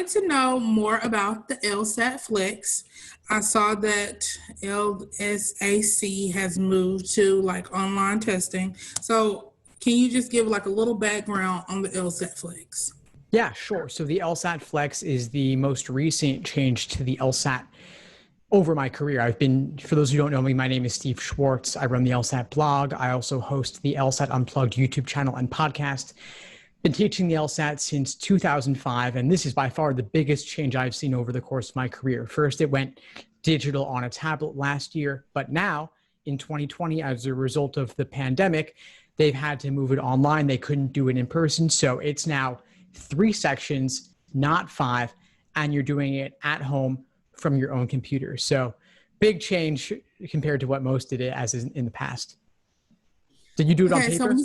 wanted to know more about the LSAT-Flex. I saw that LSAC has moved to like online testing. So can you just give like a little background on the LSAT-Flex? Yeah, sure. So the LSAT Flex is the most recent change to the LSAT over my career. For those who don't know me, my name is Steve Schwartz. I run the LSAT blog. I also host the LSAT Unplugged YouTube channel and podcast. Been teaching the LSAT since 2005, and this is by far the biggest change I've seen over the course of my career. First, it went digital on a tablet last year, but now in 2020, as a result of the pandemic, they've had to move it online. They couldn't do it in person, so it's now 3 sections, not 5, and you're doing it at home from your own computer. So big change compared to what most did it as in the past. Did you do it on paper?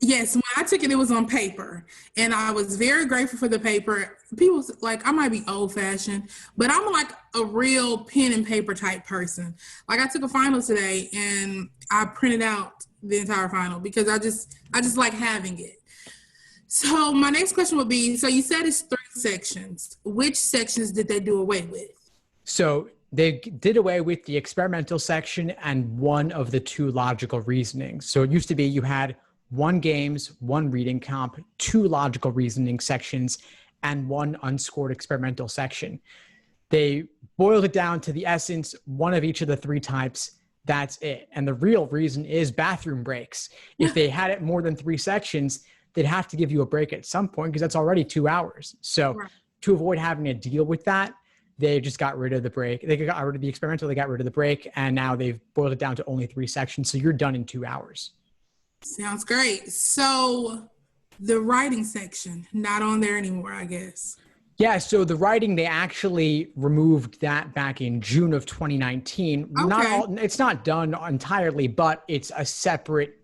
Yes, when I took it, it was on paper, and I was very grateful for the paper. People like, I might be old fashioned, but I'm like a real pen and paper type person. Like I took a final today and I printed out the entire final because I just like having it. So my next question would be, so you said it's 3 sections. Which sections did they do away with? So they did away with the experimental section and one of the 2 logical reasonings. So it used to be you had 1 games, 1 reading comp, 2 logical reasoning sections, and 1 unscored experimental section. They boiled it down to the essence, 1 of each of the 3 types. That's it. And the real reason is bathroom breaks. If they had it more than 3 sections, they'd have to give you a break at some point because that's already 2 hours. So right. To avoid having to deal with that, they just got rid of the break. They got rid of the experimental, they got rid of the break, and now they've boiled it down to only 3 sections. So you're done in 2 hours. Sounds great. So the writing section, not on there anymore, I guess. Yeah, so the writing, they actually removed that back in June of 2019. Okay. It's not done entirely, but it's a separate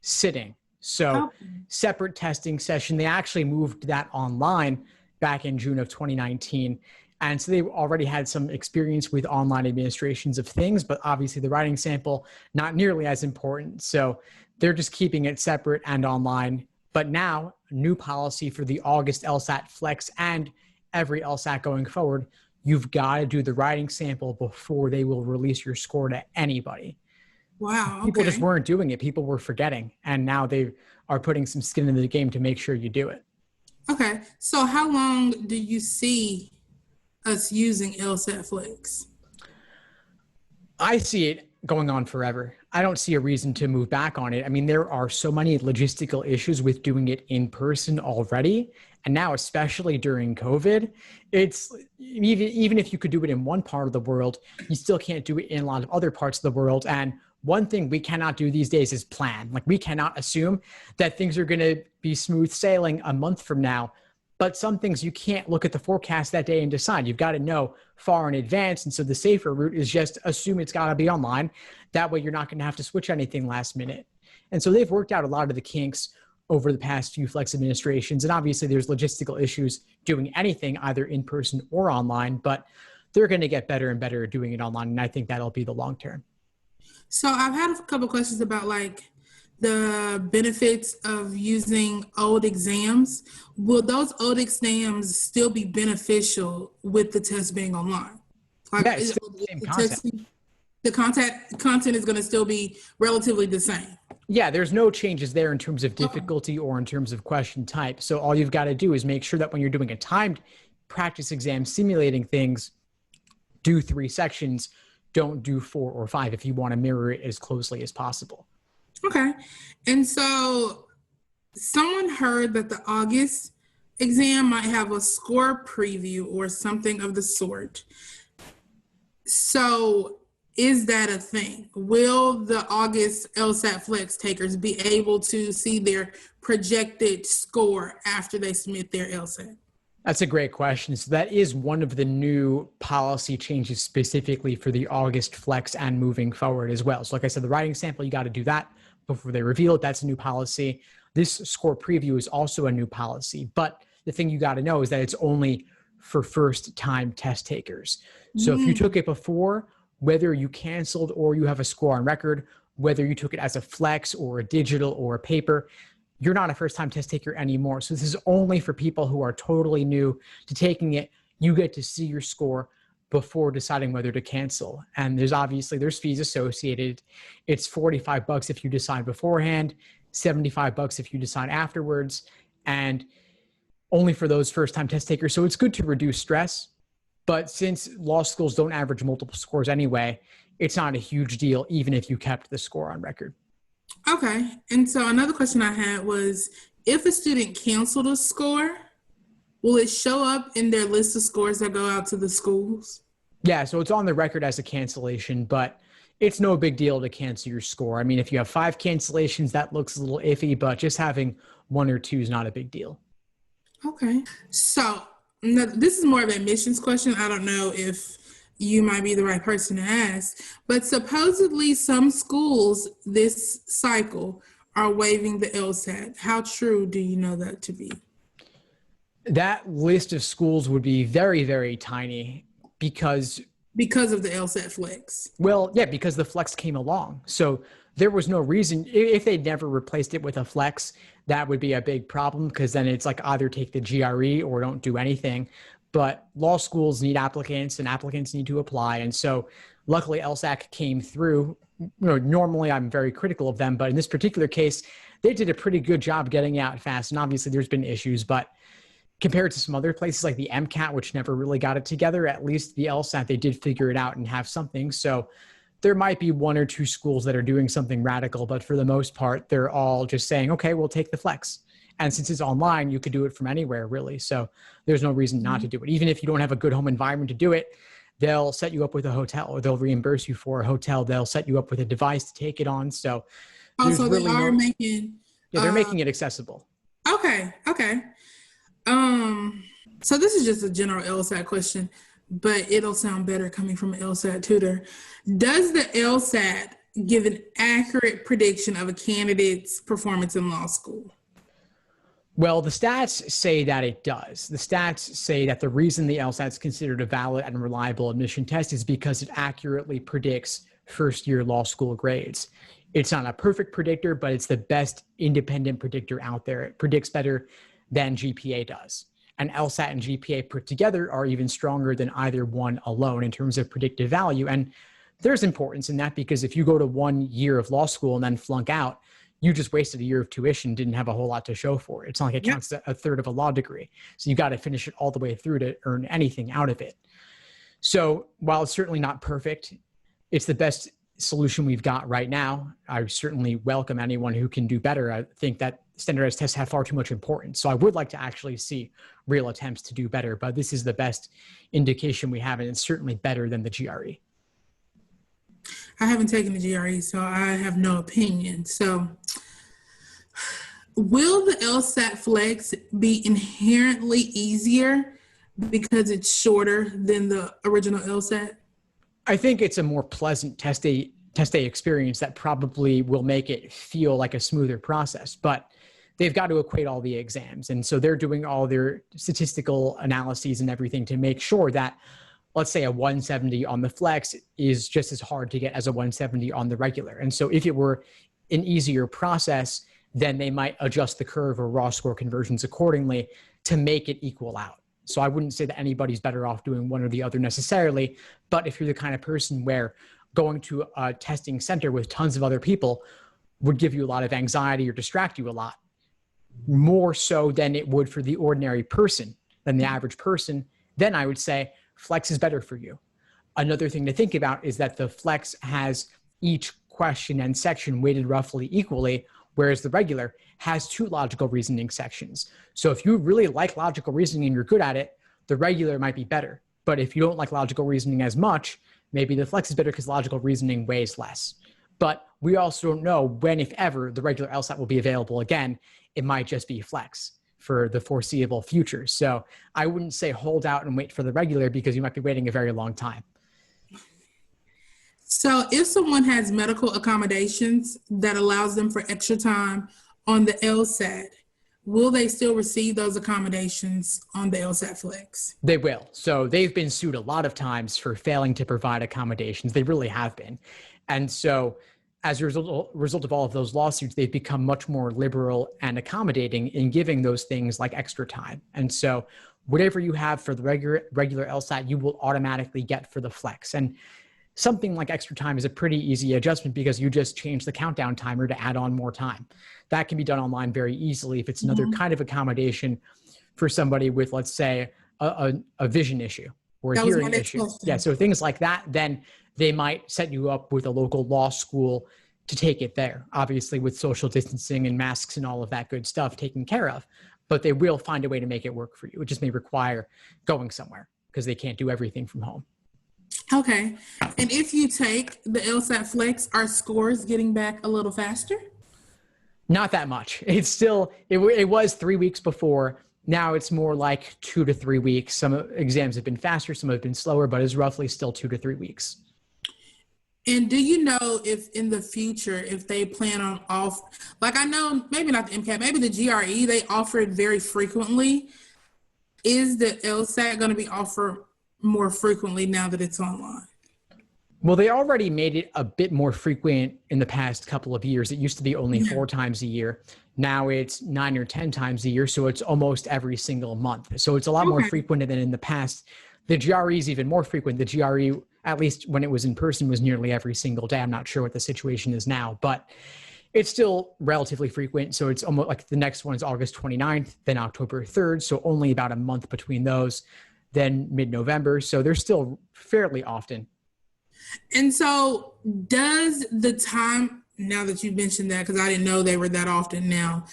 sitting. So separate testing session. They actually moved that online back in June of 2019. And so they already had some experience with online administrations of things, but obviously the writing sample, not nearly as important. So they're just keeping it separate and online. But now, new policy for the August LSAT Flex and every LSAT going forward, you've got to do the writing sample before they will release your score to anybody. Wow. People just weren't doing it. People were forgetting. And now they are putting some skin in the game to make sure you do it. Okay. So how long do you see us using LSAT Flex? I see it going on forever. I don't see a reason to move back on it. I mean, there are so many logistical issues with doing it in person already. And now, especially during COVID, it's even if you could do it in one part of the world, you still can't do it in a lot of other parts of the world. And one thing we cannot do these days is plan. Like we cannot assume that things are going to be smooth sailing a month from now. But some things you can't look at the forecast that day and decide. You've got to know far in advance. And so the safer route is just assume it's got to be online. That way you're not going to have to switch anything last minute. And so they've worked out a lot of the kinks over the past few Flex administrations. And obviously there's logistical issues doing anything either in person or online, but they're going to get better and better at doing it online. And I think that'll be the long term. So I've had a couple questions about like the benefits of using old exams. Will those old exams still be beneficial with the test being online? Like, yeah, it's still the same content. The content is going to still be relatively the same. Yeah, there's no changes there in terms of difficulty or in terms of question type. So all you've got to do is make sure that when you're doing a timed practice exam simulating things, do 3 sections, don't do 4 or 5 if you want to mirror it as closely as possible. Okay. And so someone heard that the August exam might have a score preview or something of the sort. So is that a thing? Will the August LSAT Flex takers be able to see their projected score after they submit their LSAT? That's a great question. So that is one of the new policy changes specifically for the August Flex and moving forward as well. So like I said, the writing sample, you got to do that before they reveal it. That's a new policy. This score preview is also a new policy. But the thing you got to know is that it's only for first-time test takers. So if you took it before, whether you canceled or you have a score on record, whether you took it as a flex or a digital or a paper, you're not a first-time test taker anymore. So this is only for people who are totally new to taking it. You get to see your score before deciding whether to cancel. And there's fees associated. It's $45 if you decide beforehand, $75 if you decide afterwards, and only for those first-time test takers. So it's good to reduce stress. But since law schools don't average multiple scores anyway, it's not a huge deal, even if you kept the score on record. Okay. And so another question I had was, if a student canceled a score, will it show up in their list of scores that go out to the schools? Yeah, so it's on the record as a cancellation, but it's no big deal to cancel your score. I mean, if you have 5 cancellations, that looks a little iffy, but just having 1 or 2 is not a big deal. Okay. So this is more of an admissions question. I don't know if you might be the right person to ask, but supposedly some schools this cycle are waiving the LSAT. How true do you know that to be? That list of schools would be very, very tiny because of the LSAT-Flex. Well, yeah, because the Flex came along. So there was no reason, if they'd never replaced it with a Flex, that would be a big problem, because then it's like either take the GRE or don't do anything. But law schools need applicants and applicants need to apply. And so luckily LSAC came through. Normally I'm very critical of them, but in this particular case, they did a pretty good job getting out fast. And obviously there's been issues, but compared to some other places like the MCAT, which never really got it together, at least the LSAT, they did figure it out and have something. So there might be 1 or 2 schools that are doing something radical, but for the most part, they're all just saying, okay, we'll take the Flex. And since it's online, you could do it from anywhere, really. So there's no reason not to do it. Even if you don't have a good home environment to do it, they'll set you up with a hotel, or they'll reimburse you for a hotel. They'll set you up with a device to take it on. So also really they're making it accessible. Okay. So this is just a general LSAT question, but it'll sound better coming from an LSAT tutor. Does the LSAT give an accurate prediction of a candidate's performance in law school? Well, the stats say that it does. The stats say that the reason the LSAT is considered a valid and reliable admission test is because it accurately predicts first-year law school grades. It's not a perfect predictor, but it's the best independent predictor out there. It predicts better than GPA does. And LSAT and GPA put together are even stronger than either one alone in terms of predictive value. And there's importance in that, because if you go to 1 year of law school and then flunk out, you just wasted a year of tuition, didn't have a whole lot to show for it. It's not like it counts a third of a law degree. So you got to finish it all the way through to earn anything out of it. So while it's certainly not perfect, it's the best solution we've got right now. I certainly welcome anyone who can do better. I think that standardized tests have far too much importance. So I would like to actually see real attempts to do better, but this is the best indication we have, and it's certainly better than the GRE. I haven't taken the GRE, so I have no opinion. So will the LSAT Flex be inherently easier because it's shorter than the original LSAT? I think it's a more pleasant test day experience that probably will make it feel like a smoother process, but they've got to equate all the exams. And so they're doing all their statistical analyses and everything to make sure that, let's say, a 170 on the Flex is just as hard to get as a 170 on the regular. And so if it were an easier process, then they might adjust the curve or raw score conversions accordingly to make it equal out. So I wouldn't say that anybody's better off doing one or the other necessarily, but if you're the kind of person where going to a testing center with tons of other people would give you a lot of anxiety or distract you a lot, more so than it would for the ordinary person, than the average person, then I would say Flex is better for you. Another thing to think about is that the Flex has each question and section weighted roughly equally, whereas the regular has 2 logical reasoning sections. So if you really like logical reasoning and you're good at it, the regular might be better. But if you don't like logical reasoning as much, maybe the Flex is better because logical reasoning weighs less. But we also don't know when, if ever, the regular LSAT will be available again. It might just be Flex for the foreseeable future. So I wouldn't say hold out and wait for the regular, because you might be waiting a very long time. So if someone has medical accommodations that allows them for extra time on the LSAT, will they still receive those accommodations on the LSAT Flex? They will. So they've been sued a lot of times for failing to provide accommodations. They really have been. And so as a result of all of those lawsuits, they've become much more liberal and accommodating in giving those things like extra time. And so whatever you have for the regular LSAT, you will automatically get for the Flex. And something like extra time is a pretty easy adjustment because you just change the countdown timer to add on more time. That can be done online very easily if it's another kind of accommodation for somebody with, let's say, a vision issue or a hearing issue. Yeah, so things like that, then they might set you up with a local law school to take it there, obviously with social distancing and masks and all of that good stuff taken care of. But they will find a way to make it work for you. It just may require going somewhere because they can't do everything from home. Okay. And if you take the LSAT Flex, are scores getting back a little faster? Not that much. It's still, it was 3 weeks before. Now it's more like 2 to 3 weeks. Some exams have been faster, some have been slower, but it's roughly still 2 to 3 weeks. And do you know if in the future, if they plan on like I know maybe not the MCAT, maybe the GRE, they offer it very frequently. Is the LSAT going to be offered more frequently now that it's online? Well, they already made it a bit more frequent in the past couple of years. It used to be only 4 times a year. Now it's 9 or 10 times a year. So it's almost every single month. So it's a lot more frequent than in the past. The GRE is even more frequent. The GRE, at least when it was in person, was nearly every single day. I'm not sure what the situation is now, but it's still relatively frequent. So it's almost like the next one is August 29th, then October 3rd. So only about a month between those, then mid-November. So they're still fairly often. And so does the time, now that you mentioned that, because I didn't know they were that often now,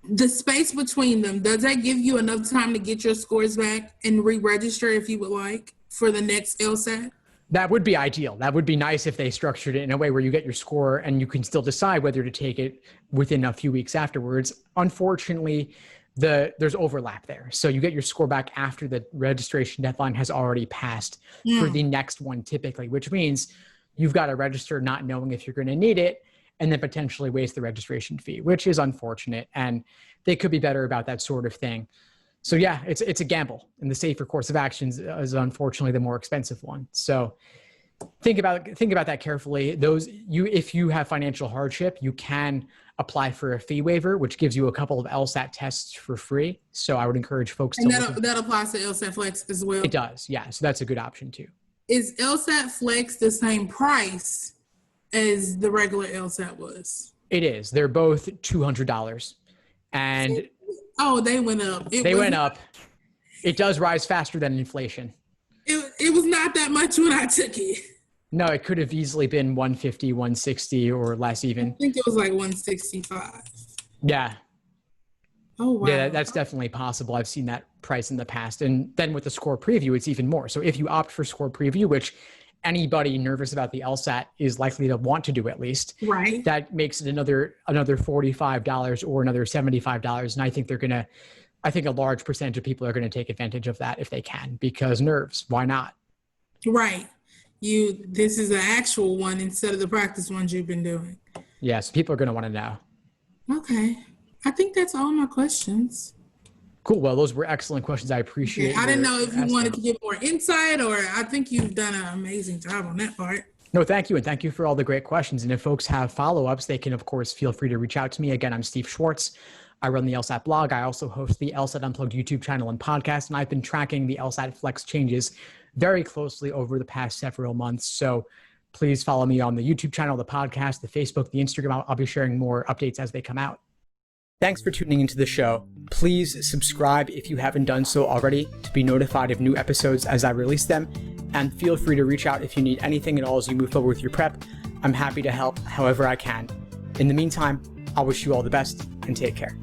the space between them, does that give you enough time to get your scores back and re-register if you would like for the next LSAT? That would be ideal. That would be nice if they structured it in a way where you get your score and you can still decide whether to take it within a few weeks afterwards. Unfortunately, there's overlap there. So you get your score back after the registration deadline has already passed for the next one typically, which means you've got to register not knowing if you're going to need it and then potentially waste the registration fee, which is unfortunate. And they could be better about that sort of thing. So yeah, it's a gamble, and the safer course of actions is unfortunately the more expensive one. So think about that carefully. If you have financial hardship, you can apply for a fee waiver, which gives you a couple of LSAT tests for free. So I would encourage folks to that applies to LSAT Flex as well. It does, yeah. So that's a good option too. Is LSAT Flex the same price as the regular LSAT was? It is. They're both $200, and they went up. They went up. It does rise faster than inflation. It was not that much when I took it. No, it could have easily been 150, 160 or less even. I think it was like 165. Yeah. Oh, wow. Yeah, that's definitely possible. I've seen that price in the past. And then with the score preview, it's even more. So if you opt for score preview, which anybody nervous about the LSAT is likely to want to do at least, right, that makes it another $45 or another $75. And I think a large percentage of people are going to take advantage of that if they can, because nerves, why not? Right. This is an actual one instead of the practice ones you've been doing. Yes, people are going to want to know. Okay. I think that's all my questions. Cool. Well, those were excellent questions. I appreciate it. I didn't know if you wanted to give more insight, or I think you've done an amazing job on that part. No, thank you. And thank you for all the great questions. And if folks have follow-ups, they can, of course, feel free to reach out to me. Again, I'm Steve Schwartz. I run the LSAT blog. I also host the LSAT Unplugged YouTube channel and podcast. And I've been tracking the LSAT Flex changes very closely over the past several months. So please follow me on the YouTube channel, the podcast, the Facebook, the Instagram. I'll be sharing more updates as they come out. Thanks for tuning into the show. Please subscribe if you haven't done so already to be notified of new episodes as I release them. And feel free to reach out if you need anything at all as you move forward with your prep. I'm happy to help however I can. In the meantime, I'll wish you all the best and take care.